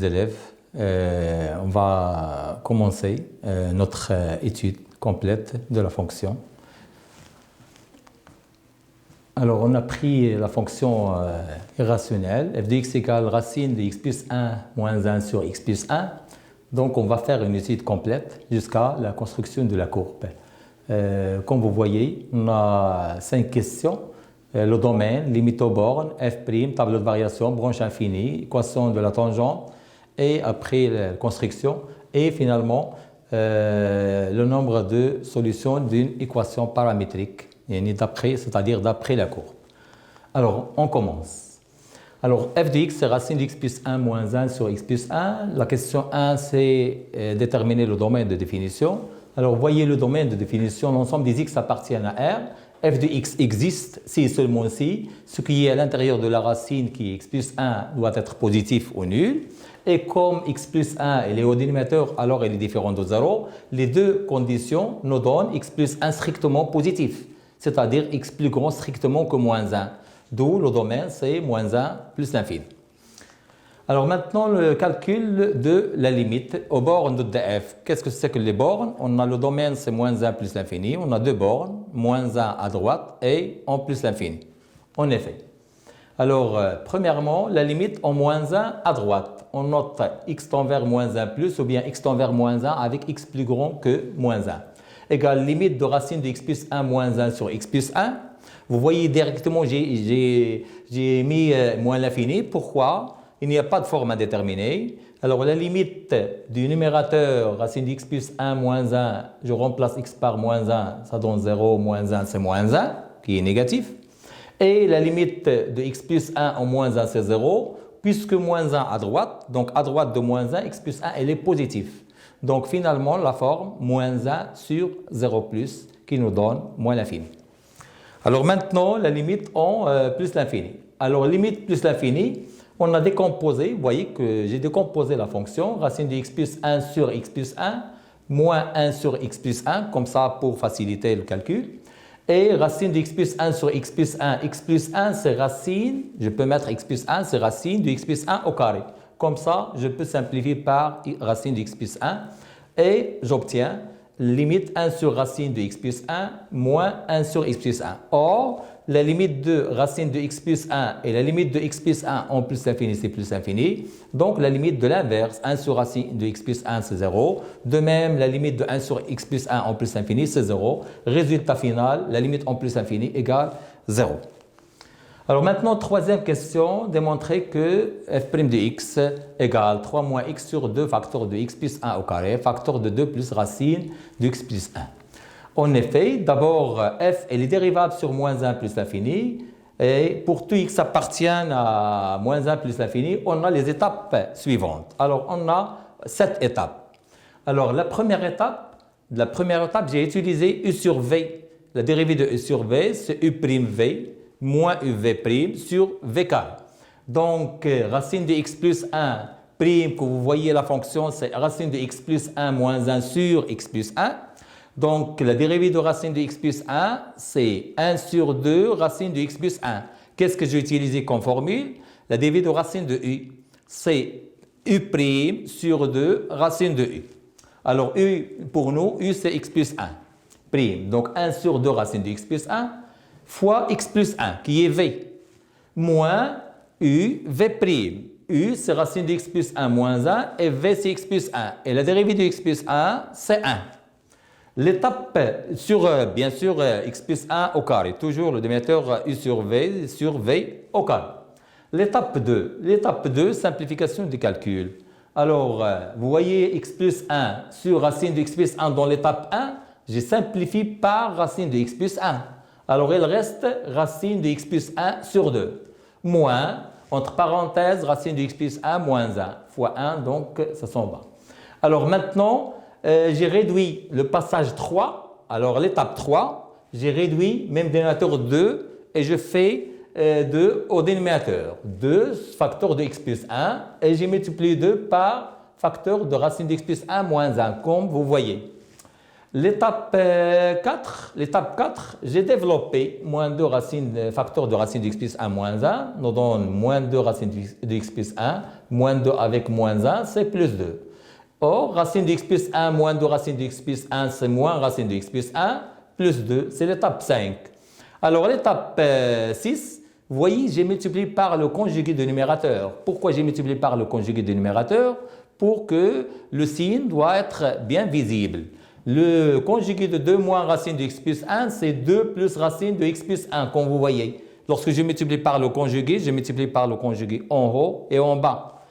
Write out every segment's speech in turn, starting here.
élèves, on va commencer notre étude complète de la fonction. Alors, on a pris la fonction irrationnelle, f de x égale racine de x plus 1 moins 1 sur x plus 1. Donc, on va faire une étude complète jusqu'à la construction de la courbe. Comme vous voyez, on a 5 questions. Le domaine, limite aux bornes, f', tableau de variation, branche infinie, équation de la tangente, et après la construction, et finalement le nombre de solutions d'une équation paramétrique, c'est-à-dire d'après la courbe. Alors, on commence. Alors, f de x, c'est racine de x plus 1 moins 1 sur x plus 1. La question 1, c'est déterminer le domaine de définition. Alors, voyez le domaine de définition, l'ensemble des x appartiennent à R. F de x existe si et seulement si ce qui est à l'intérieur de la racine qui est x plus 1 doit être positif ou nul. Et comme x plus 1 est au dénominateur, alors il est différent de 0. Les deux conditions nous donnent x plus 1 strictement positif, c'est-à-dire x plus grand strictement que moins 1. D'où le domaine, c'est moins 1 plus l'infini. Alors maintenant, le calcul de la limite aux bornes de f. Qu'est-ce que c'est que les bornes? On a le domaine, c'est moins 1 plus l'infini. On a deux bornes, moins 1 à droite et en plus l'infini. En effet. Alors, premièrement, la limite en moins 1 à droite. On note x tend vers moins 1 plus ou bien x tend vers moins 1 avec x plus grand que moins 1. Égale limite de racine de x plus 1 moins 1 sur x plus 1. Vous voyez directement, j'ai mis moins l'infini. Pourquoi? Il n'y a pas de forme indéterminée. Alors, la limite du numérateur, racine de x plus 1 moins 1, je remplace x par moins 1, ça donne 0, moins 1, c'est moins 1, qui est négatif. Et la limite de x plus 1 en moins 1, c'est 0, puisque moins 1 à droite, donc à droite de moins 1, x plus 1, elle est positive. Donc, finalement, la forme moins 1 sur 0 plus, qui nous donne moins l'infini. Alors, maintenant, la limite en plus l'infini. Alors, limite plus l'infini, on a décomposé, vous voyez que j'ai décomposé la fonction, racine de x plus 1 sur x plus 1, moins 1 sur x plus 1, comme ça pour faciliter le calcul. Et racine de x plus 1 sur x plus 1, c'est racine, je peux mettre x plus 1, c'est racine de x plus 1 au carré. Comme ça, je peux simplifier par racine de x plus 1 et j'obtiens limite 1 sur racine de x plus 1 moins 1 sur x plus 1. Or, la limite de racine de x plus 1 et la limite de x plus 1 en plus l'infini, c'est plus l'infini. Donc, la limite de l'inverse, 1 sur racine de x plus 1, c'est 0. De même, la limite de 1 sur x plus 1 en plus l'infini, c'est 0. Résultat final, la limite en plus l'infini égale 0. Alors maintenant, troisième question, démontrer que f' de x égale 3 moins x sur 2 facteur de x plus 1 au carré, facteur de 2 plus racine de x plus 1. En effet, d'abord, f est dérivable sur moins 1 plus l'infini. Et pour tout x appartiennent à moins 1 plus l'infini, on a les étapes suivantes. Alors, on a 7 étapes. Alors, la première étape, j'ai utilisé u sur v. La dérivée de u sur v, c'est u'v moins uv' sur v carré. Donc, racine de x plus 1 prime, que vous voyez la fonction, c'est racine de x plus 1 moins 1 sur x plus 1. Donc, la dérivée de racine de x plus 1, c'est 1 sur 2 racine de x plus 1. Qu'est-ce que j'ai utilisé comme formule? La dérivée de racine de u, c'est u' sur 2 racine de u. Alors, u, pour nous, u c'est x plus 1. Prime. Donc, 1 sur 2 racine de x plus 1 fois x plus 1, qui est v, moins u, v'. U, c'est racine de x plus 1 moins 1, et v, c'est x plus 1. Et la dérivée de x plus 1, c'est 1. L'étape sur, bien sûr, x plus 1 au carré, toujours le dénominateur u sur v au carré. L'étape 2, simplification du calcul. Alors, vous voyez x plus 1 sur racine de x plus 1 dans l'étape 1, j'ai simplifié par racine de x plus 1. Alors, il reste racine de x plus 1 sur 2, moins, entre parenthèses, racine de x plus 1 moins 1, fois 1, donc ça s'en va. Alors maintenant, j'ai réduit le passage 3, alors l'étape 3, j'ai réduit même dénominateur 2 et je fais 2 au dénominateur. 2 facteur de x plus 1 et j'ai multiplié 2 par facteur de racine de x plus 1 moins 1, comme vous voyez. L'étape 4, j'ai développé moins 2 racines, facteur de racine de x plus 1 moins 1, nous donne moins 2 racine de x plus 1, moins 2 avec moins 1, c'est plus 2. Or, racine de x plus 1 moins 2 racine de x plus 1, c'est moins racine de x plus 1, plus 2, c'est l'étape 5. Alors, l'étape 6, vous voyez, j'ai multiplié par le conjugué de numérateur. Pourquoi j'ai multiplié par le conjugué de numérateur? Pour que le signe doit être bien visible. Le conjugué de 2 moins racine de x plus 1, c'est 2 plus racine de x plus 1, comme vous voyez. Lorsque je multiplie par le conjugué, je multiplie par le conjugué en haut et en bas.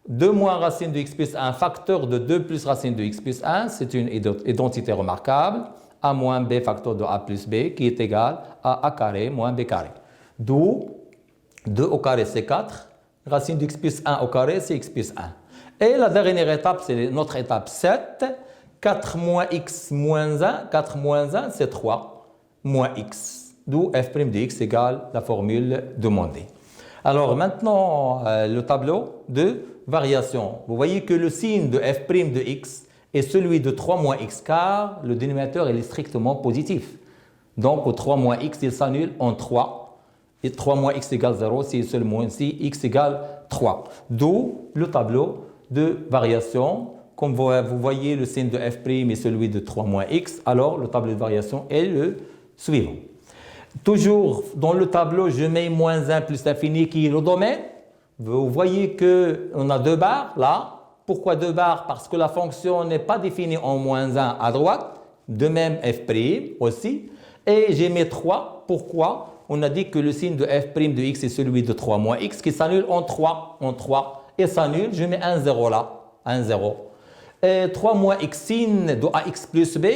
2 moins racine de x plus 1, facteur de 2 plus racine de x plus 1, c'est une identité remarquable. A moins b facteur de a plus b, qui est égal à a carré moins b carré. D'où 2 au carré, c'est 4. Racine de x plus 1 au carré, c'est x plus 1. Et la dernière étape, c'est notre étape 7. 4 moins x moins 1, 4 moins 1, c'est 3 moins x. D'où f' de x égale la formule demandée. Alors maintenant, le tableau de variation. Vous voyez que le signe de f' de x est celui de 3 moins x car le dénominateur est strictement positif. Donc, au 3 moins x, il s'annule en 3. Et 3 moins x égale 0, c'est seulement ici x égale 3. D'où le tableau de variation. Comme vous voyez, le signe de f' est celui de 3 moins x, alors le tableau de variation est le suivant. Toujours dans le tableau, je mets moins 1 plus l'infini qui est le domaine. Vous voyez qu'on a 2 barres là. Pourquoi 2 barres? Parce que la fonction n'est pas définie en moins 1 à droite. De même f' aussi. Et j'ai mis 3. Pourquoi? On a dit que le signe de f' de x est celui de 3 moins x qui s'annule en 3. Et s'annule, je mets un 0 là. Un 0. 3 moins x, signe de ax plus b,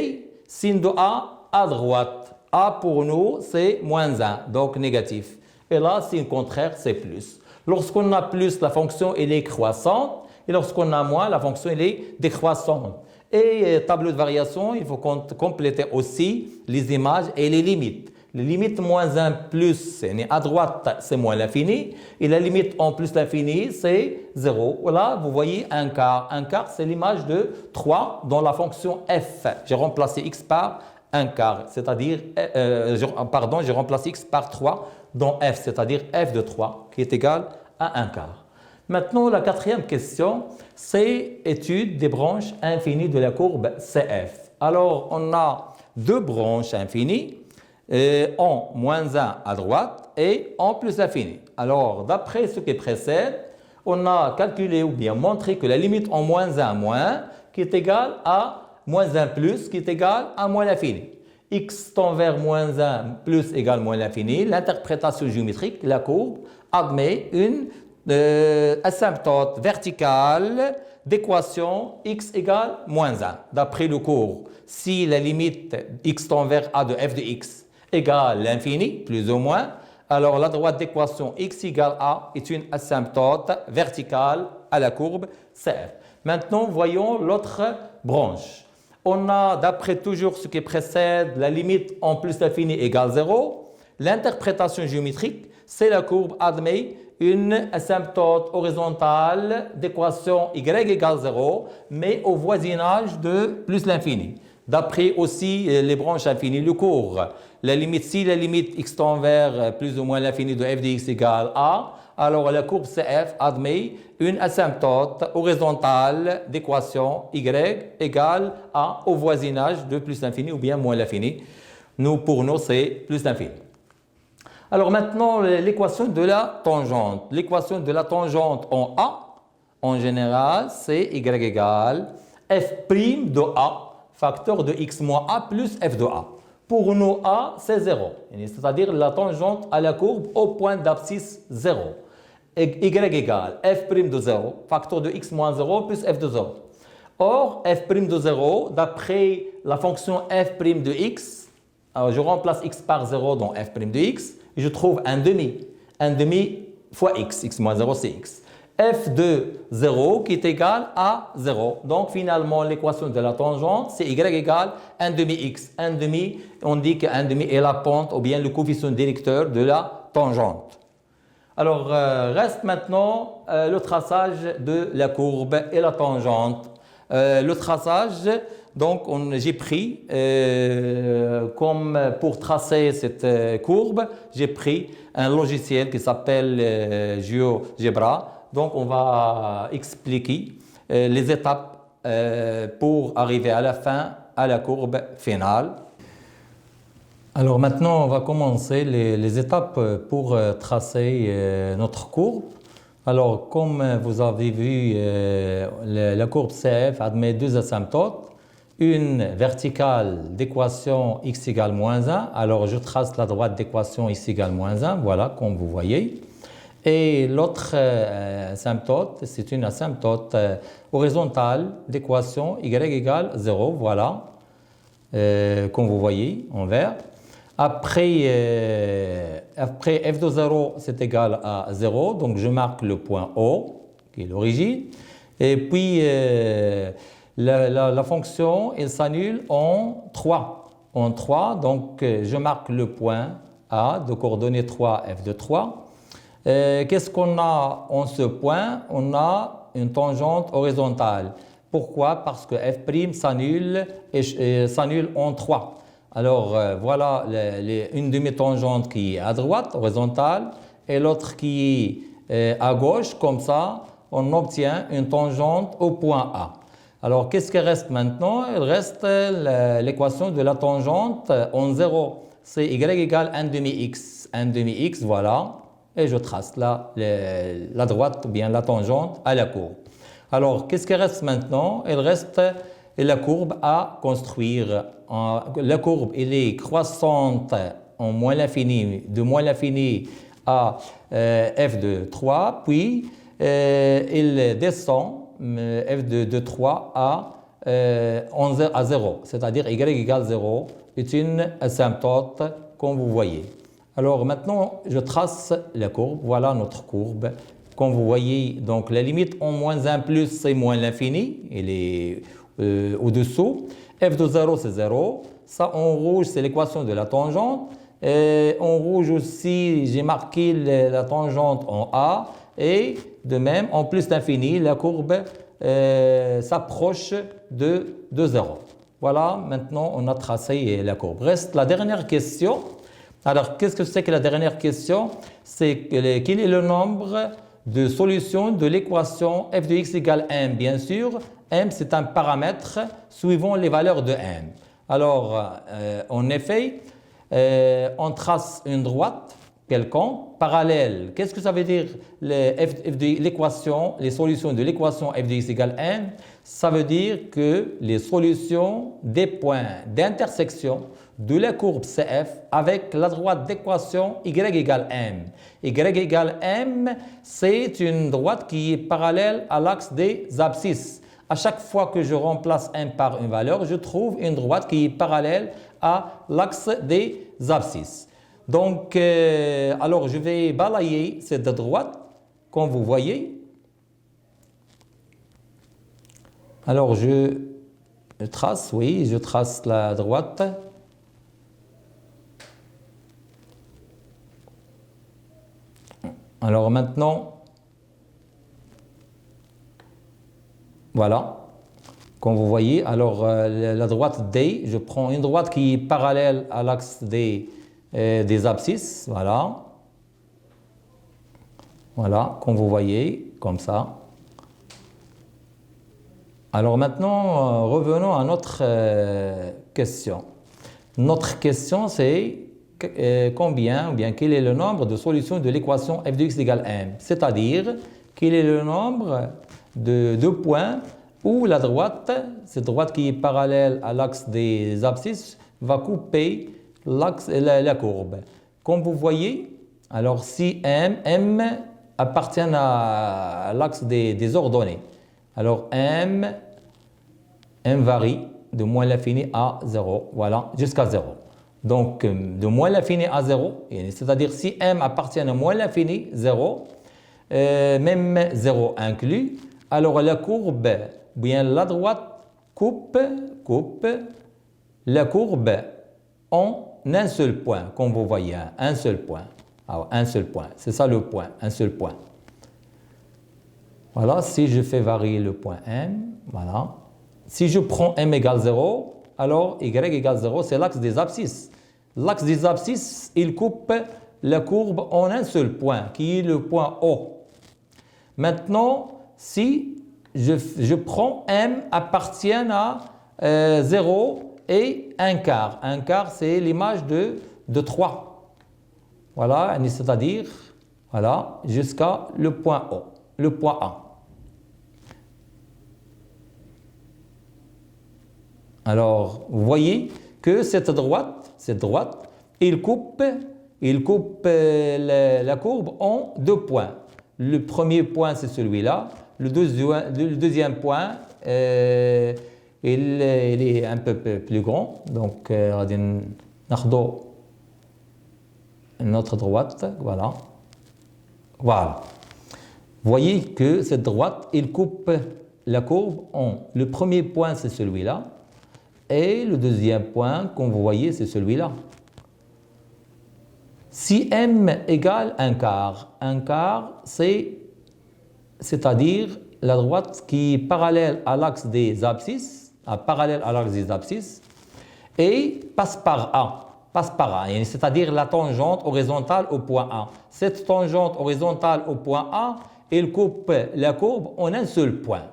signe de a à droite. A pour nous, c'est moins 1, donc négatif. Et là, signe contraire, c'est plus. Lorsqu'on a plus, la fonction elle est croissante. Et lorsqu'on a moins, la fonction elle est décroissante. Et tableau de variation, il faut compléter aussi les images et les limites. La limite moins 1 plus, à droite, c'est moins l'infini. Et la limite en plus l'infini, c'est 0. Voilà, vous voyez un quart. Un quart, c'est l'image de 3 dans la fonction f. J'ai remplacé x par un quart, c'est-à-dire, j'ai remplacé x par 3 dans f, c'est-à-dire f de 3, qui est égal à un quart. Maintenant, la quatrième question, c'est étude des branches infinies de la courbe CF. Alors, on a 2 branches infinies. En moins 1 à droite et en plus l'infini. Alors, d'après ce qui précède, on a calculé ou bien montré que la limite en moins 1 moins qui est égale à moins 1 plus qui est égal à moins l'infini. X tend vers moins 1 plus égale moins l'infini. L'interprétation géométrique, la courbe, admet une asymptote verticale d'équation x égale moins 1. D'après le cours, si la limite x tend vers a de f de x égale l'infini, plus ou moins, alors la droite d'équation x égale a est une asymptote verticale à la courbe CF. Maintenant, voyons l'autre branche. On a, d'après toujours ce qui précède, la limite en plus l'infini égale 0. L'interprétation géométrique, c'est la courbe admet une asymptote horizontale d'équation y égale 0, mais au voisinage de plus l'infini. D'après aussi les branches infinies, le cours, la limite, si la limite x tend vers plus ou moins l'infini de f de x égale a, alors la courbe CF admet une asymptote horizontale d'équation y égale a au voisinage de plus l'infini ou bien moins l'infini. Pour nous, c'est plus l'infini. Alors maintenant, l'équation de la tangente. L'équation de la tangente en A, en général, c'est y égale f' de A, facteur de x moins a plus f de a. Pour nous, a, c'est 0, c'est-à-dire la tangente à la courbe au point d'abscisse 0. Y égale f' de 0, facteur de x moins 0 plus f de 0. Or, f' de 0, d'après la fonction f' de x, alors je remplace x par 0 dans f' de x, et je trouve un demi. Un demi fois x, x moins 0 c'est x. F de 0 qui est égal à 0. Donc finalement l'équation de la tangente c'est y égale 1 demi x. 1 demi, on dit que 1 demi est la pente ou bien le coefficient directeur de la tangente. Alors reste maintenant le traçage de la courbe et la tangente. Le traçage Donc, j'ai pris, comme pour tracer cette courbe, j'ai pris un logiciel qui s'appelle GeoGebra. Donc, on va expliquer les étapes pour arriver à la fin, à la courbe finale. Alors maintenant, on va commencer les étapes pour tracer notre courbe. Alors, comme vous avez vu, la courbe CF admet deux asymptotes, une verticale d'équation x égale moins 1. Alors, je trace la droite d'équation x égale moins 1, voilà, comme vous voyez. Et l'autre asymptote, c'est une asymptote horizontale d'équation y égale 0, voilà, comme vous voyez en vert. Après f de 0, c'est égal à 0, donc je marque le point O, qui est l'origine. Et puis, la fonction, elle s'annule en 3. En 3, donc je marque le point A de coordonnées 3, f de 3. Qu'est-ce qu'on a en ce point? On a une tangente horizontale. Pourquoi? Parce que f' s'annule en 3. Alors, voilà une demi-tangente qui est à droite, horizontale, et l'autre qui est à gauche. Comme ça, on obtient une tangente au point A. Alors, qu'est-ce qui reste maintenant? Il reste l'équation de la tangente en 0. C'est y égale 1 demi-x. 1 demi-x, voilà. Et je trace là la droite ou bien la tangente à la courbe. Alors, qu'est-ce qui reste maintenant? Il reste la courbe à construire. La courbe, elle est croissante en moins l'infini, de moins l'infini à f de 3, puis il descend f de 3 à 0, c'est-à-dire y égale 0 est une asymptote comme vous voyez. Alors maintenant, je trace la courbe, voilà notre courbe. Comme vous voyez, donc la limite en moins 1 plus, c'est moins l'infini, elle est au-dessous. f de 0, c'est 0. Ça, en rouge, c'est l'équation de la tangente. Et en rouge aussi, j'ai marqué la tangente en A. Et de même, en plus d'infini, la courbe s'approche de 0. Voilà, maintenant, on a tracé la courbe. Reste la dernière question. Alors, qu'est-ce que c'est que la dernière question? C'est quel est le nombre de solutions de l'équation f de x égale m. Bien sûr, m, c'est un paramètre suivant les valeurs de m. Alors, en effet, on trace une droite quelconque, parallèle. Qu'est-ce que ça veut dire l'équation, les solutions de l'équation f de x égale m? Ça veut dire que les solutions des points d'intersection de la courbe CF avec la droite d'équation y égale m. Y égale m, c'est une droite qui est parallèle à l'axe des abscisses. À chaque fois que je remplace m par une valeur, je trouve une droite qui est parallèle à l'axe des abscisses. Donc, alors je vais balayer cette droite, comme vous voyez. Alors, je trace, oui, je trace la droite. Alors maintenant, voilà, comme vous voyez, alors la droite D, je prends une droite qui est parallèle à l'axe des abscisses, voilà. Voilà, comme vous voyez, comme ça. Alors maintenant, revenons à notre question. Notre question, c'est combien, ou bien quel est le nombre de solutions de l'équation f de x égale m, c'est-à-dire quel est le nombre de points où la droite, cette droite qui est parallèle à l'axe des abscisses, va couper la courbe. Comme vous voyez, alors si m appartient à l'axe des ordonnées, alors m varie de moins l'infini à 0, voilà, jusqu'à 0. Donc, de moins l'infini à 0, c'est-à-dire si m appartient à moins l'infini, 0, même 0 inclus, alors la courbe, bien la droite coupe la courbe en un seul point, comme vous voyez, un seul point. Alors, un seul point, c'est ça le point, un seul point. Voilà, si je fais varier le point m, voilà. si je prends m égale 0, alors y égale 0, c'est l'axe des abscisses. L'axe des abscisses, il coupe la courbe en un seul point, qui est le point O. Maintenant, si je prends m appartient à 0 et 1/4. 1/4, c'est l'image de 3. Voilà, c'est-à-dire, voilà, jusqu'à le point O, le point A. Alors, vous voyez que cette droite, il coupe la courbe en 2 points. Le premier point, c'est celui-là. Le deuxième point, il est un peu plus grand. Donc, une autre droite, voilà. Voilà. Vous voyez que cette droite, il coupe la courbe en... Le premier point, c'est celui-là. Et le deuxième point, comme vous voyez, c'est celui-là. Si m égale 1/4, 1/4, c'est-à-dire la droite qui est parallèle à l'axe des abscisses, et passe par A, c'est-à-dire la tangente horizontale au point A. Cette tangente horizontale au point A, elle coupe la courbe en un seul point.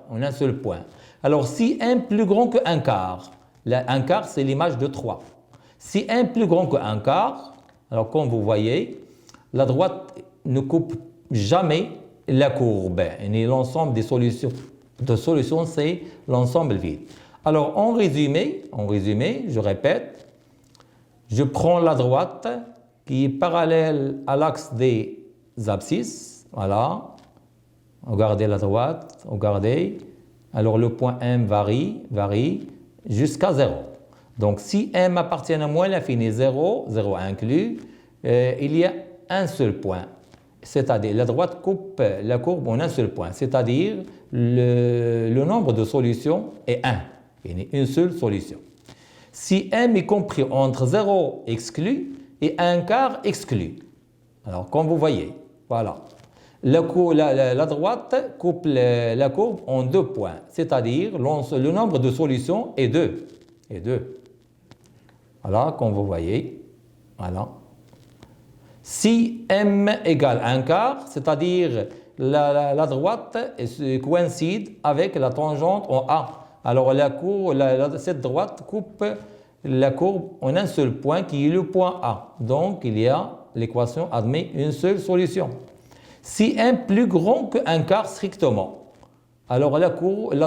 Alors, si m plus grand que 1/4, 1/4, c'est l'image de 3. Si m plus grand que 1/4, alors comme vous voyez, la droite ne coupe jamais la courbe. Et l'ensemble des solutions, c'est l'ensemble vide. Alors, en résumé, je répète, je prends la droite qui est parallèle à l'axe des abscisses. Voilà. Regardez la droite, regardez. Alors, le point M varie jusqu'à 0. Donc, si m appartient à moins l'infini 0, 0 inclus, il y a un seul point. C'est-à-dire, la droite coupe la courbe en un seul point. C'est-à-dire, le nombre de solutions est 1. Il y a une seule solution. Si m est compris entre 0 exclu et 1/4 exclu. Alors, comme vous voyez, voilà. La droite coupe la courbe en 2 points. C'est-à-dire, le nombre de solutions est 2. Voilà, comme vous voyez. Voilà. Si m égale 1/4, c'est-à-dire la droite coïncide avec la tangente en A. Alors cette droite coupe la courbe en un seul point qui est le point A. Donc l'équation admet une seule solution. Si m plus grand que 1/4 strictement, alors la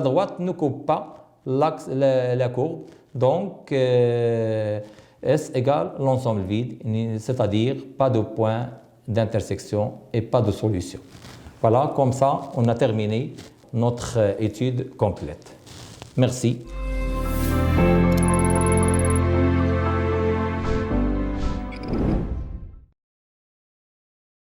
droite ne coupe pas la courbe. Donc S égale l'ensemble vide, c'est-à-dire pas de point d'intersection et pas de solution. Voilà, comme ça, on a terminé notre étude complète. Merci.